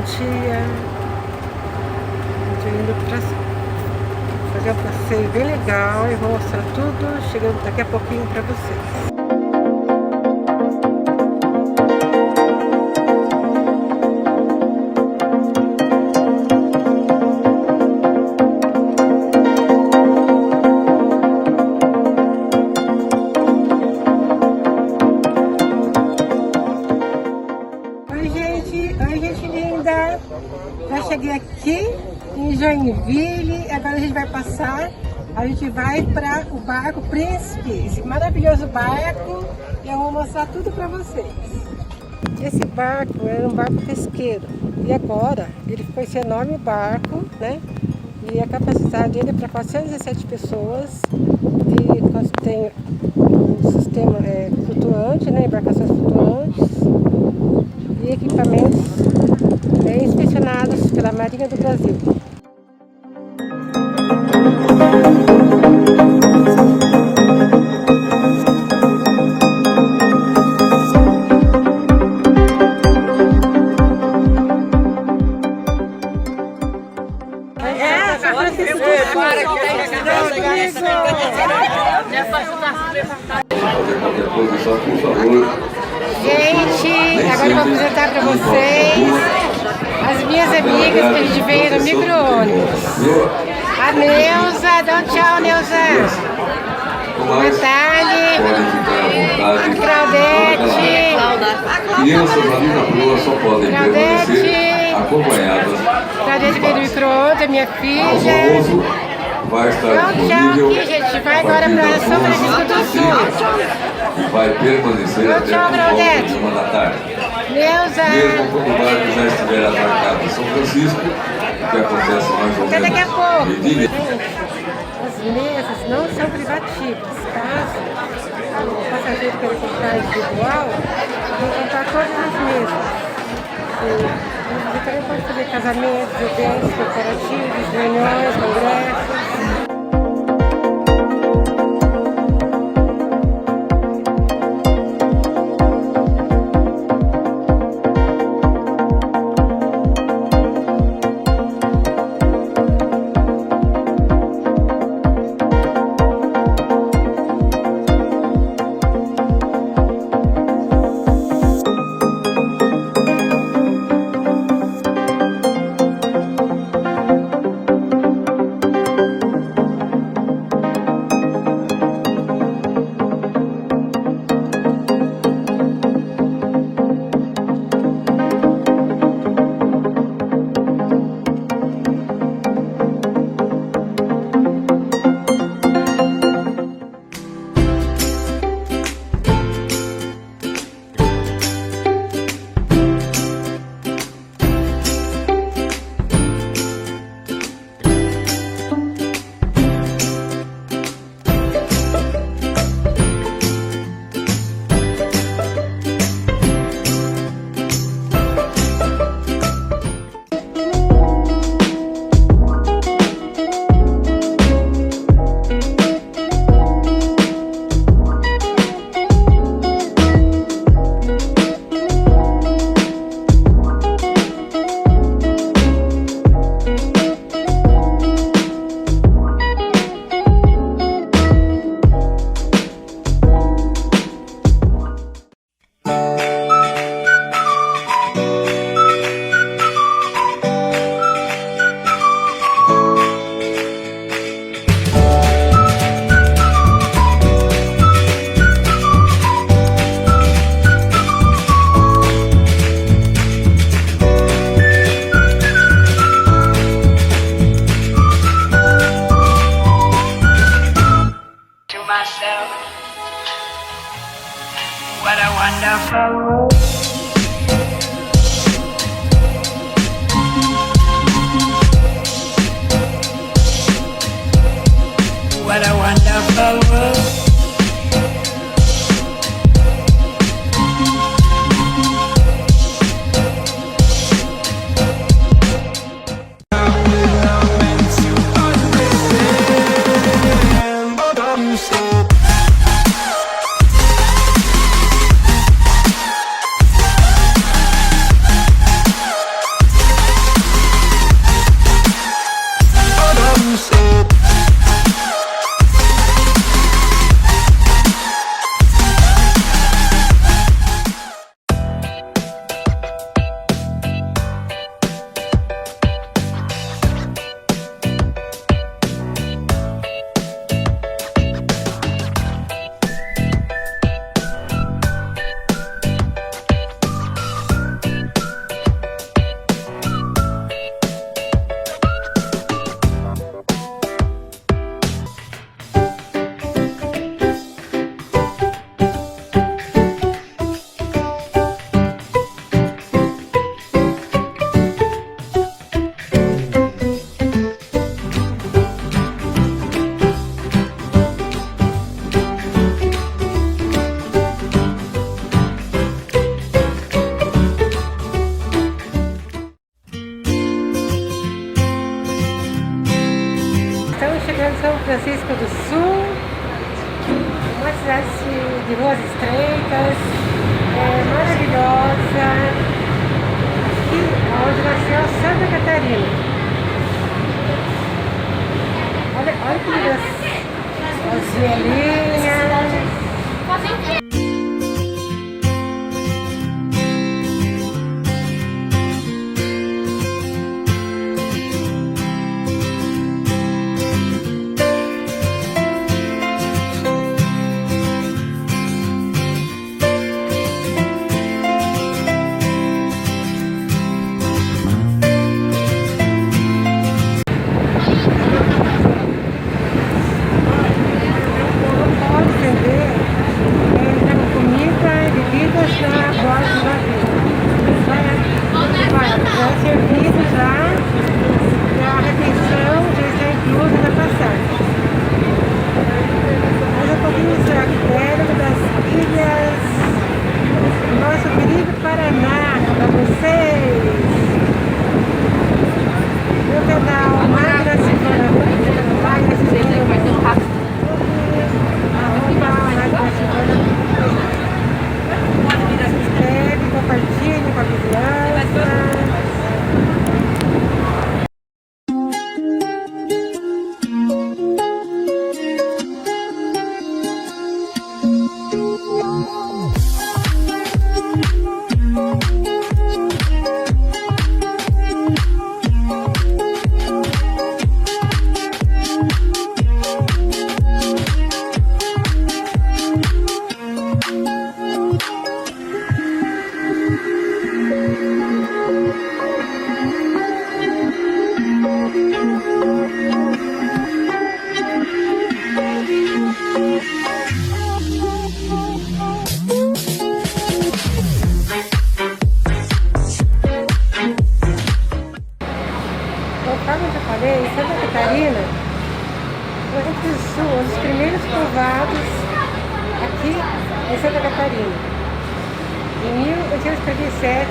dia. Estou indo para fazer um passeio bem legal e vou mostrar tudo chegando daqui a pouquinho para vocês. Oi, gente linda! Já cheguei aqui em Joinville, agora a gente vai passar, a gente vai para o barco Príncipe, esse maravilhoso barco, e eu vou mostrar tudo para vocês. Esse barco era um barco pesqueiro, e agora ele ficou esse enorme barco, né? E a capacidade dele é para 417 pessoas, e tem um sistema flutuante, né? Embarcações flutuantes, e equipamentos inspecionados pela Marinha do Brasil. Gente, agora eu vou apresentar para vocês as minhas amigas que a gente veio no micro-ônibus. A Neuza, dá um tchau, Neuza. A Natália, a Claudete. Crianças ali na rua só podem permanecer acompanhadas. Claudete veio do micro-ônibus, a minha filha. Vai estar disponível. Tchau aqui, gente. Vai agora para São Francisco do Sul. E vai permanecer até por volta de 1 da tarde. Neuza. Mesmo quando o barco já estiver atracado em São Francisco, que acontece mais ou menos daqui a pouco. meio-dia. As mesas não são privativas. Caso o passageiro queira comprar individual, tem que comprar todas as mesas. Você também pode fazer casamentos, eventos corporativos, reuniões, congressos. What a wonderful world. What a wonderful world. vistas maravilhosa aqui onde nasceu a Santa Catarina. Olha que lindas as vielinhas. Conforme eu já falei, Santa Catarina foi um dos primeiros povoados aqui em Santa Catarina. Em 1837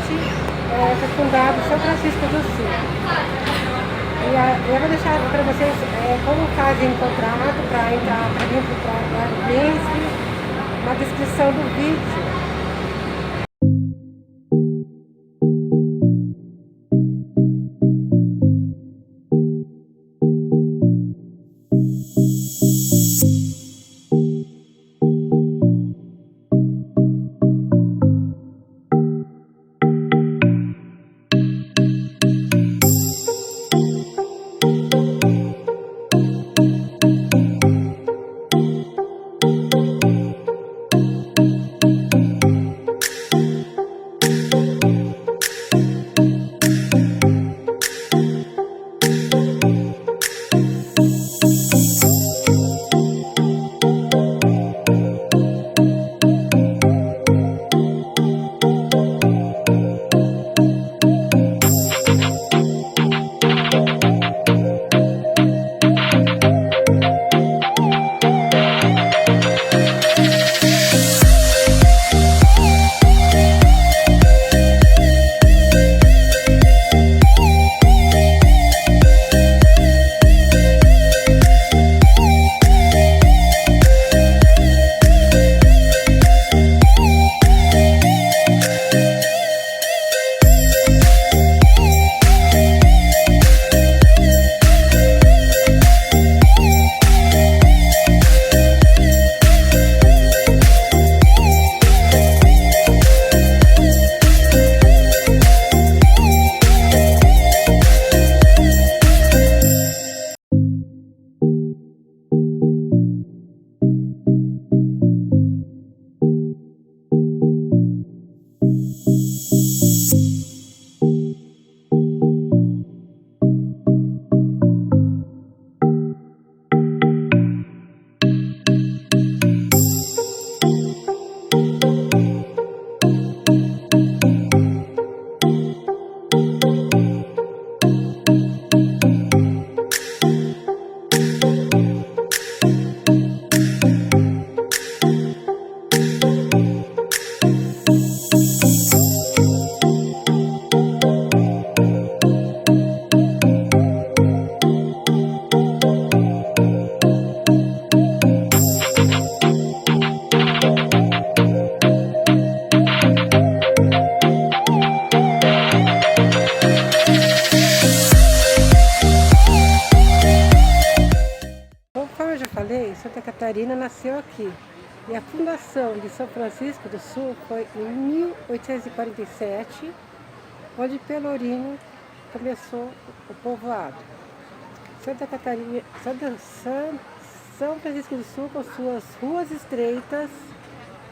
foi fundado São Francisco do Sul. E eu vou deixar para vocês como fazem o contrato para entrar para dentro do Príncipe, na descrição do vídeo. Catarina nasceu aqui. E a fundação de São Francisco do Sul foi em 1847, onde Pelourinho começou o povoado. Santa Catarina, São Francisco do Sul, com suas ruas estreitas,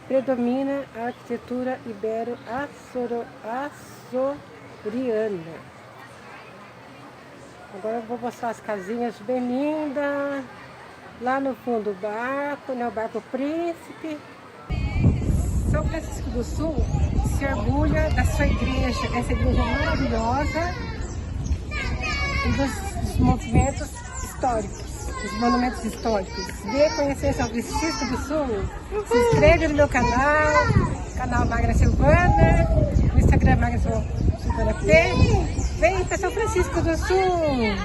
predomina a arquitetura ibero-açoriana. Agora eu vou mostrar as casinhas bem lindas. Lá no fundo o barco, né, o barco Príncipe. São Francisco do Sul se orgulha da sua igreja, essa igreja maravilhosa, e dos movimentos históricos, dos monumentos históricos. Venha conhecer São Francisco do Sul, se inscreve no meu canal Magna Silvana, no Instagram Magna Silvana P. Vem para São Francisco do Sul!